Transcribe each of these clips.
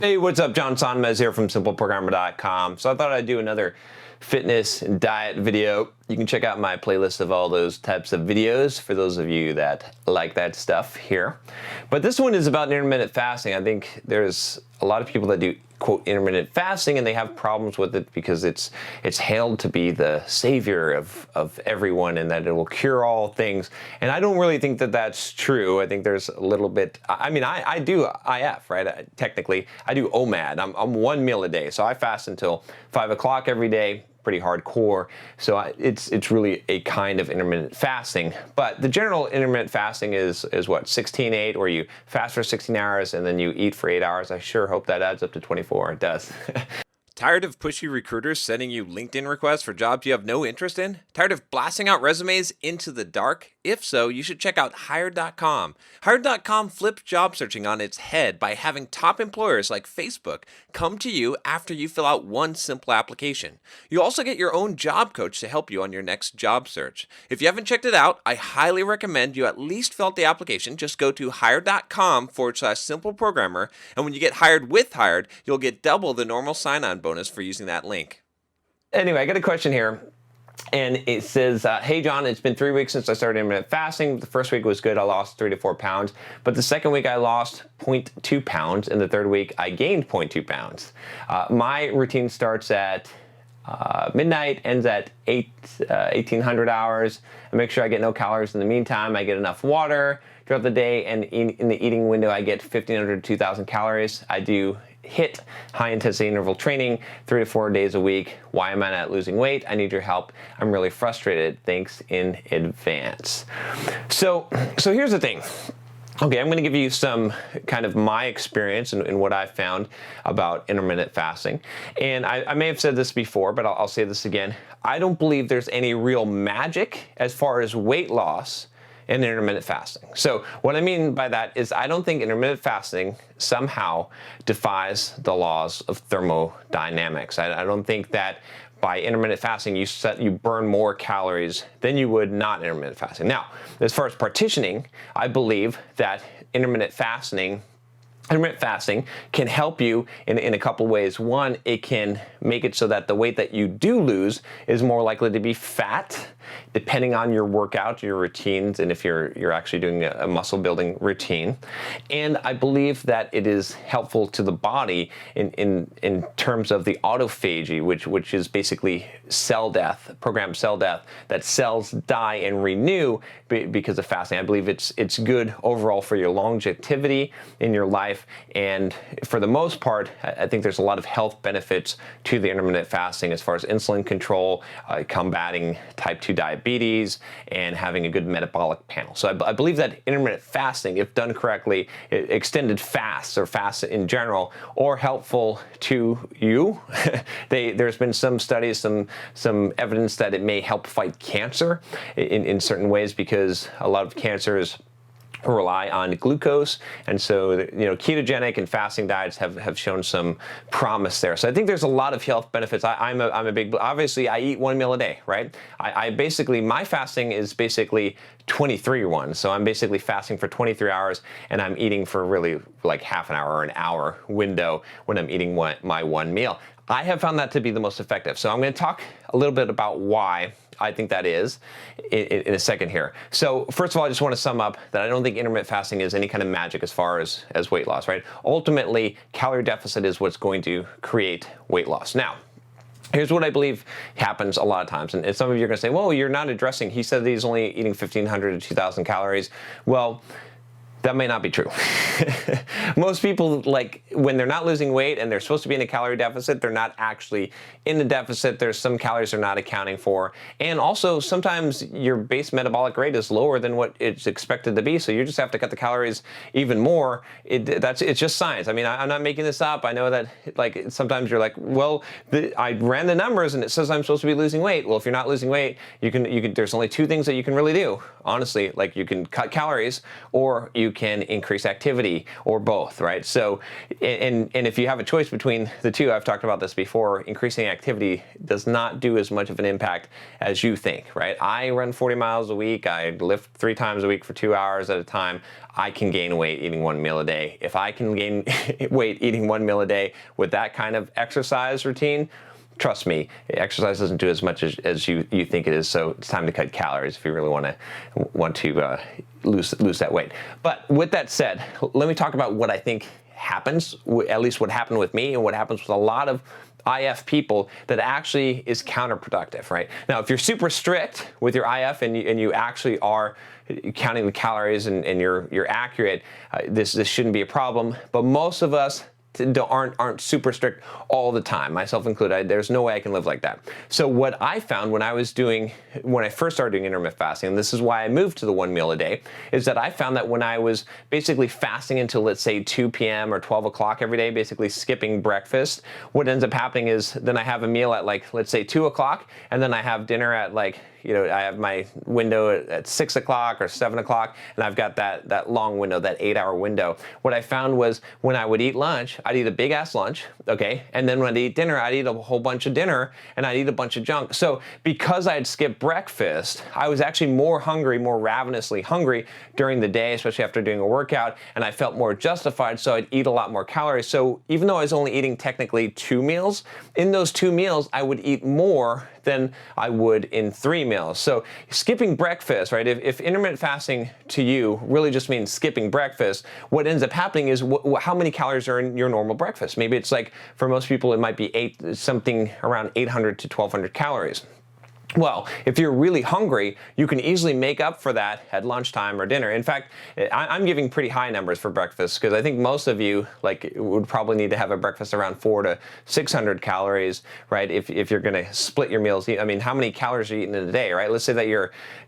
Hey, what's up? John Sonmez here from simpleprogrammer.com. So I thought I'd do another fitness and diet video. You can check out my playlist of all those types of videos for those of you that like that stuff here. But this one is about intermittent fasting. I think there's a lot of people that do quote intermittent fasting and they have problems with it because it's hailed to be the savior of everyone and that it will cure all things. And I don't really think that that's true. I think there's a little bit, I mean, I do IF, right? Technically, I do OMAD. I'm one meal a day. So I fast until 5 o'clock every day. Pretty hardcore. So it's really a kind of intermittent fasting. But the general intermittent fasting is what, 16-8, where you fast for 16 hours and then you eat for 8 hours. I sure hope that adds up to 24. It does. Tired of pushy recruiters sending you LinkedIn requests for jobs you have no interest in? Tired of blasting out resumes into the dark? If so, you should check out Hired.com. Hired.com flips job searching on its head by having top employers like Facebook come to you after you fill out one simple application. You also get your own job coach to help you on your next job search. If you haven't checked it out, I highly recommend you at least fill out the application. Just go to Hired.com/simpleprogrammer, and when you get hired with Hired, you'll get double the normal sign-on bonus for using that link. Anyway, I got a question here. And it says, hey, John, it's been 3 weeks since I started intermittent fasting. The first week was good. I lost 3 to 4 pounds. But the second week I lost 0.2 pounds. And the third week I gained 0.2 pounds. My routine starts at midnight, ends at 1800 hours. I make sure I get no calories in the meantime. I get enough water throughout the day. And in the eating window, I get 1,500 to 2,000 calories. I do hit high intensity interval training 3 to 4 days a week. Why am I not losing weight? I need your help. I'm really frustrated. Thanks in advance. So here's the thing. Okay, I'm going to give you some kind of my experience and what I've found about intermittent fasting. And I may have said this before, but I'll say this again. I don't believe there's any real magic as far as weight loss in intermittent fasting. So what I mean by that is I don't think intermittent fasting somehow defies the laws of thermodynamics. I don't think that by intermittent fasting you burn more calories than you would not intermittent fasting. Now, as far as partitioning, I believe that intermittent fasting can help you in a couple ways. One, it can make it so that the weight that you do lose is more likely to be fat, depending on your workout, your routines, and if you're actually doing a muscle building routine. And I believe that it is helpful to the body in terms of the autophagy, which is basically cell death, programmed cell death, that cells die and renew because of fasting. I believe it's good overall for your longevity in your life. And for the most part, I think there's a lot of health benefits to the intermittent fasting as far as insulin control, combating type 2 diabetes, and having a good metabolic panel. So I believe that intermittent fasting, if done correctly, extended fasts or fasts in general, are helpful to you. There's been some studies, some evidence that it may help fight cancer in certain ways because a lot of cancers rely on glucose, and so ketogenic and fasting diets have shown some promise there. So I think there's a lot of health benefits. I'm a big, obviously I eat 1 meal a day, right? I basically, my fasting is basically 23-1. So I'm basically fasting for 23 hours and I'm eating for really like half an hour or an hour window when I'm eating my one meal. I have found that to be the most effective. So I'm going to talk a little bit about why I think that is in a second here. So first of all, I just want to sum up that I don't think intermittent fasting is any kind of magic as far as weight loss, right? Ultimately, calorie deficit is what's going to create weight loss. Now, here's what I believe happens a lot of times. And some of you are going to say, well, you're not addressing, he said that he's only eating 1,500 to 2,000 calories. Well, that may not be true. Most people, like, when they're not losing weight and they're supposed to be in a calorie deficit, they're not actually in the deficit. There's some calories they're not accounting for. And also, sometimes your base metabolic rate is lower than what it's expected to be, so you just have to cut the calories even more. It's just science. I mean, I'm not making this up. I know that, like, sometimes you're like, well, I ran the numbers and it says I'm supposed to be losing weight. Well, if you're not losing weight, you can. There's only two things that you can really do, honestly. Like, you can cut calories or you you can increase activity, or both, right? So, and if you have a choice between the two, I've talked about this before, increasing activity does not do as much of an impact as you think, right? I run 40 miles a week. I lift 3 times a week for 2 hours at a time. I can gain weight eating 1 meal a day. If I can gain weight eating 1 meal a day with that kind of exercise routine, trust me, exercise doesn't do as much as you think it is. So it's time to cut calories if you really want to lose that weight. But with that said, let me talk about what I think happens, at least what happened with me and what happens with a lot of IF people that actually is counterproductive, right? Now, if you're super strict with your IF and you actually are counting the calories and you're accurate, this shouldn't be a problem. But most of us aren't super strict all the time, myself included. There's no way I can live like that. So what I found when I first started doing intermittent fasting, and this is why I moved to the 1 meal a day, is that I found that when I was basically fasting until, let's say, 2 p.m. or 12 o'clock every day, basically skipping breakfast, what ends up happening is then I have a meal at, like, let's say 2 o'clock, and then I have dinner at, like, I have my window at 6 o'clock or 7 o'clock, and I've got that long window, that 8-hour window. What I found was when I would eat lunch, I'd eat a big ass lunch, okay? And then when I'd eat dinner, I'd eat a whole bunch of dinner, and I'd eat a bunch of junk. So because I had skipped breakfast, I was actually more hungry, more ravenously hungry during the day, especially after doing a workout, and I felt more justified, so I'd eat a lot more calories. So even though I was only eating technically 2 meals, in those 2 meals, I would eat more than I would in 3 meals. So skipping breakfast, right? If intermittent fasting to you really just means skipping breakfast, what ends up happening is how many calories are in your normal breakfast? Maybe it's like, for most people, it might be something around 800 to 1200 calories. Well, if you're really hungry, you can easily make up for that at lunchtime or dinner. In fact, I'm giving pretty high numbers for breakfast because I think most of you would probably need to have a breakfast around 400 to 600 calories, right? If you're going to split your meals. I mean, how many calories are you eating in a day, right? Let's say that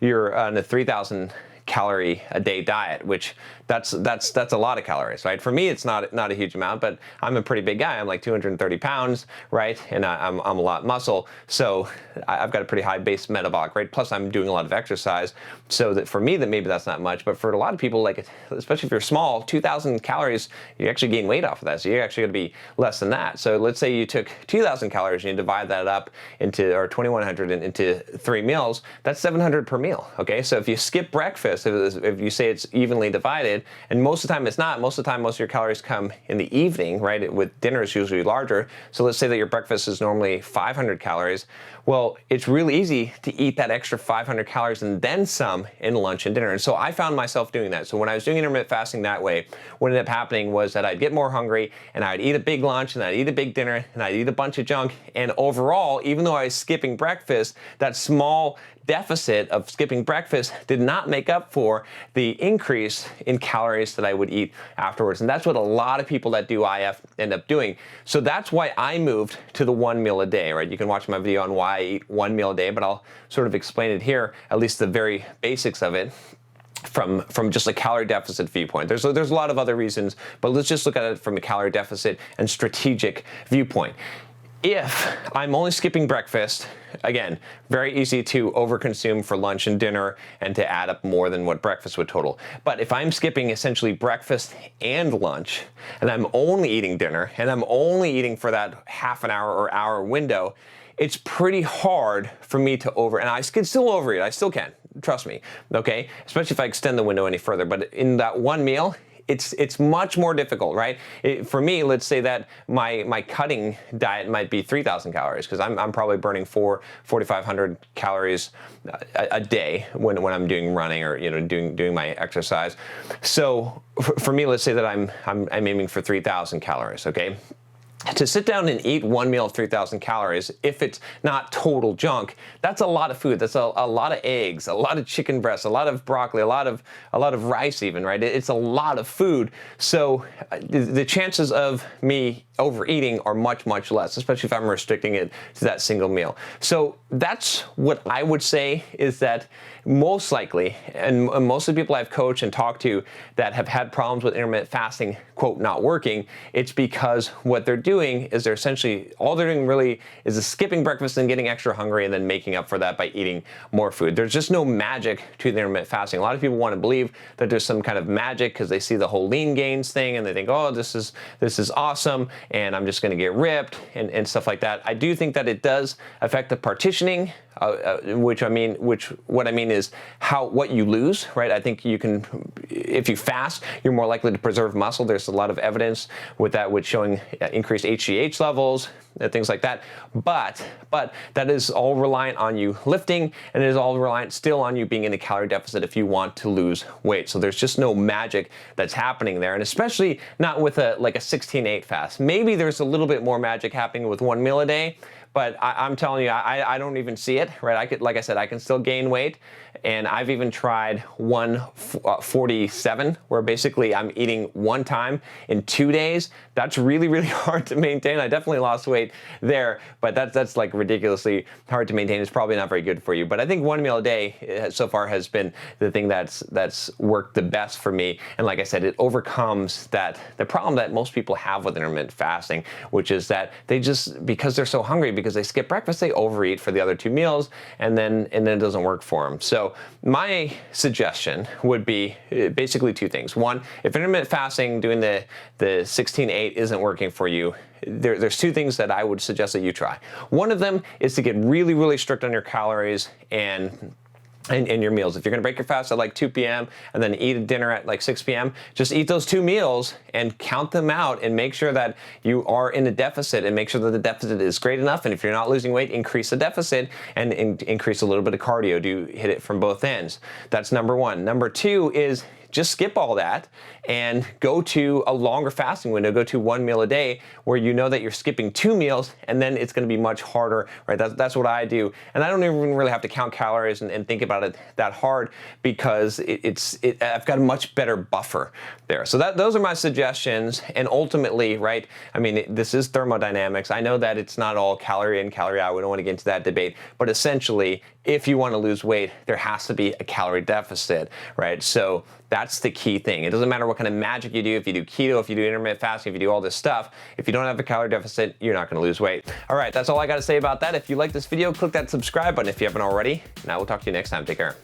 you're on a 3,000 calorie a day diet, which that's a lot of calories, right? For me, it's not a huge amount, but I'm a pretty big guy. I'm like 230 pounds, right? And I'm a lot muscle, so I've got a pretty high base metabolic rate. Plus, I'm doing a lot of exercise, so that for me, that maybe that's not much, but for a lot of people, like especially if you're small, 2,000 calories, you actually gain weight off of that. So you're actually going to be less than that. So let's say you took 2,000 calories and you divide that up into, or 2,100 into 3 meals. That's 700 per meal. Okay, so if you skip breakfast, if you say it's evenly divided, and most of the time it's not, most of the time most of your calories come in the evening, right? With dinner is usually larger. So let's say that your breakfast is normally 500 calories. Well, it's really easy to eat that extra 500 calories and then some in lunch and dinner. And so I found myself doing that. So when I was doing intermittent fasting that way, what ended up happening was that I'd get more hungry and I'd eat a big lunch and I'd eat a big dinner and I'd eat a bunch of junk. And overall, even though I was skipping breakfast, that small deficit of skipping breakfast did not make up for the increase in calories that I would eat afterwards. And that's what a lot of people that do IF end up doing. So that's why I moved to the 1 meal a day, right? You can watch my video on why I eat 1 meal a day, but I'll sort of explain it here, at least the very basics of it. From just a calorie deficit viewpoint. There's a lot of other reasons, but let's just look at it from a calorie deficit and strategic viewpoint. If I'm only skipping breakfast, again, very easy to overconsume for lunch and dinner and to add up more than what breakfast would total. But if I'm skipping essentially breakfast and lunch, and I'm only eating dinner, and I'm only eating for that half an hour or hour window, it's pretty hard for me to and I can still overeat, I still can, trust me, okay? Especially if I extend the window any further, but in that 1 meal, it's much more difficult, right? For me, let's say that my cutting diet might be 3,000 calories because I'm probably burning 4,500 calories a day when I'm doing running or doing my exercise. So for me, let's say that I'm aiming for 3,000 calories, okay? To sit down and eat 1 meal of 3,000 calories, if it's not total junk, that's a lot of food. That's a lot of eggs, a lot of chicken breasts, a lot of broccoli, a lot of rice even, right? It's a lot of food. So the chances of me overeating are much, much less, especially if I'm restricting it to that single meal. So that's what I would say, is that most likely, and most of the people I've coached and talked to that have had problems with intermittent fasting, quote, not working, it's because what they're doing is they're essentially, all they're doing really is skipping breakfast and getting extra hungry and then making up for that by eating more food. There's just no magic to the intermittent fasting. A lot of people want to believe that there's some kind of magic because they see the whole lean gains thing and they think, oh, this is awesome, and I'm just going to get ripped and stuff like that. I do think that it does affect the partitioning, what I mean is what you lose, right? I think you can, if you fast, you're more likely to preserve muscle. There's a lot of evidence with that, with showing increased HGH levels and things like that. But that is all reliant on you lifting, and it is all reliant still on you being in a calorie deficit if you want to lose weight. So there's just no magic that's happening there, and especially not with a 16-8 fast. Maybe there's a little bit more magic happening with one meal a day, but I'm telling you, I don't even see it, right? Like I said, I can still gain weight, and I've even tried 147, where basically I'm eating one time in 2 days. That's really, really hard to maintain. I definitely lost weight there, but that's like ridiculously hard to maintain. It's probably not very good for you. But I think one meal a day so far has been the thing that's worked the best for me. And like I said, it overcomes the problem that most people have with intermittent fasting, which is that they just, because they're so hungry, because they skip breakfast, they overeat for the other 2 meals, and then it doesn't work for them. So my suggestion would be basically 2 things. One, if intermittent fasting, doing the 16-8 isn't working for you, there's 2 things that I would suggest that you try. One of them is to get really, really strict on your calories and your meals. If you're gonna break your fast at like 2 p.m. and then eat a dinner at like 6 p.m., just eat those 2 meals and count them out and make sure that you are in a deficit, and make sure that the deficit is great enough. And if you're not losing weight, increase the deficit and increase a little bit of cardio. Do hit it from both ends. That's number 1. Number 2 is just skip all that and go to a longer fasting window. Go to 1 meal a day, where you know that you're skipping 2 meals, and then it's going to be much harder, right? That's what I do, and I don't even really have to count calories and think about it that hard, because I've got a much better buffer there. So those are my suggestions, and ultimately, right? I mean, this is thermodynamics. I know that it's not all calorie in, calorie out. We don't want to get into that debate, but essentially, if you want to lose weight, there has to be a calorie deficit, right? So that's the key thing. It doesn't matter what kind of magic you do, if you do keto, if you do intermittent fasting, if you do all this stuff, if you don't have a calorie deficit, you're not going to lose weight. All right, that's all I got to say about that. If you like this video, click that subscribe button if you haven't already, and I will talk to you next time. Take care.